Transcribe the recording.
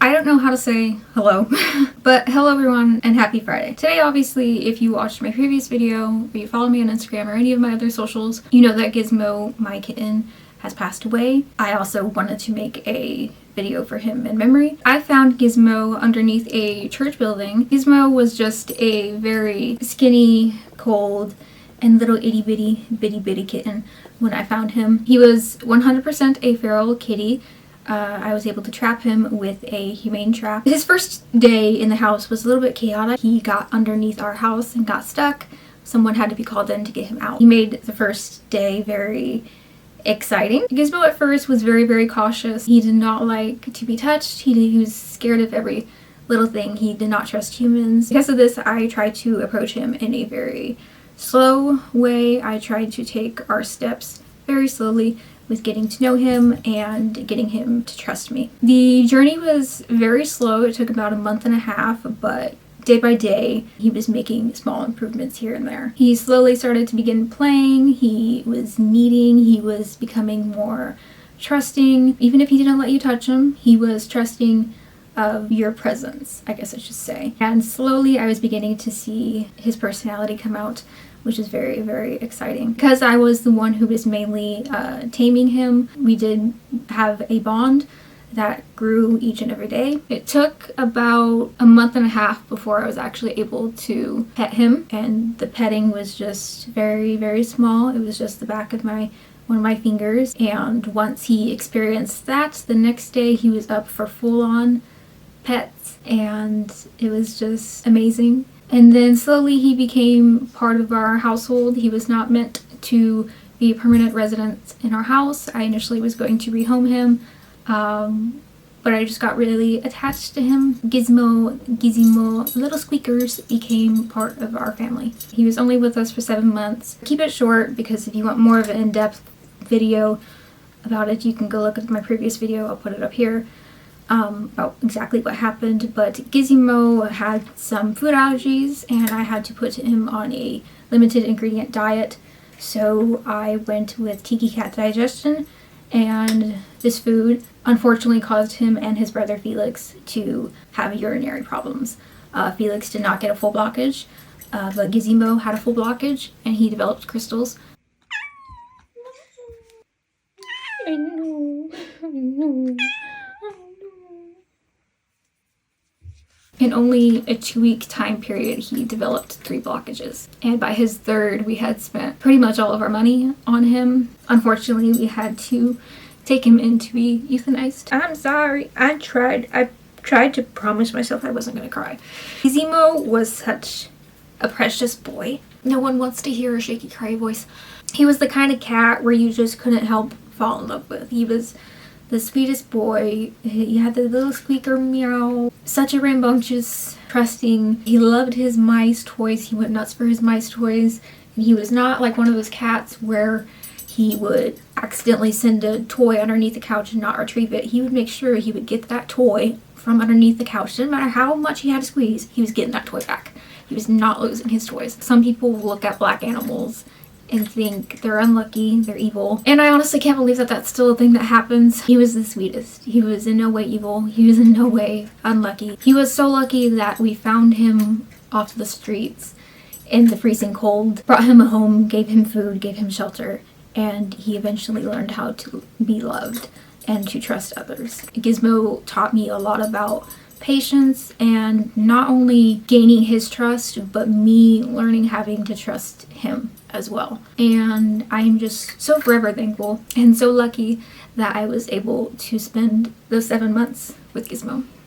I don't know how to say hello, but hello everyone and happy Friday. Today, obviously, if you watched my previous video or you follow me on Instagram or any of my other socials, you know that Gizmo, my kitten, has passed away. I also wanted to make a video for him in memory. I found Gizmo underneath a church building. Gizmo was just a very skinny, cold, and little itty bitty kitten when I found him. He was 100% a feral kitty. I was able to trap him with a humane trap. His first day in the house was a little bit chaotic. He got underneath our house and got stuck. Someone had to be called in to get him out. He made the first day very exciting. Gizmo at first was very cautious. He did not like to be touched. He was scared of every little thing. He did not trust humans. Because of this, I tried to approach him in a very slow way. I tried to take our steps very slowly with getting to know him and getting him to trust me. The journey was very slow. It took about a month and a half, but day by day, he was making small improvements here and there. He slowly started to begin playing. He was kneading. He was becoming more trusting. Even if he didn't let you touch him, he was trusting of your presence, I guess I should say. And slowly I was beginning to see his personality come out, which is very exciting. Because I was the one who was mainly taming him, we did have a bond that grew each and every day. It took about a month and a half before I was actually able to pet him, and the petting was just very small. It was just the back of one of my fingers, and once he experienced that, the next day he was up for full-on pets, and it was just amazing. And then slowly he became part of our household. He was not meant to be a permanent resident in our house. I initially was going to rehome him, but I just got really attached to him. Gizmo, little squeakers became part of our family. He was only with us for 7 months. Keep it short because if you want more of an in-depth video about it, you can go look at my previous video. I'll put it up here. About exactly what happened, but Gizmo had some food allergies and I had to put him on a limited ingredient diet, so I went with Tiki Cat Digestion, and this food unfortunately caused him and his brother Felix to have urinary problems. Felix did not get a full blockage, but Gizmo had a full blockage and he developed crystals. I know. In only a 2-week time period, he developed 3 blockages. And by his third, we had spent pretty much all of our money on him. Unfortunately, we had to take him in to be euthanized. I'm sorry. I tried to promise myself I wasn't going to cry. Gizmo was such a precious boy. No one wants to hear a shaky, cry voice. He was the kind of cat where you just couldn't help fall in love with. He was the sweetest boy. He had the little squeaker meow. Such a rambunctious, trusting. He loved his mice toys. He went nuts for his mice toys. And he was not like one of those cats where he would accidentally send a toy underneath the couch and not retrieve it. He would make sure he would get that toy from underneath the couch. Didn't matter how much he had to squeeze, he was getting that toy back. He was not losing his toys. Some people look at black animals and think they're unlucky, they're evil. And I honestly can't believe that that's still a thing that happens. He was the sweetest. He was in no way evil. He was in no way unlucky. He was so lucky that we found him off the streets in the freezing cold, brought him a home, gave him food, gave him shelter, and he eventually learned how to be loved and to trust others. Gizmo taught me a lot about patience and not only gaining his trust, but me learning having to trust him as well. And I'm just so forever thankful and so lucky that I was able to spend those 7 months with Gizmo.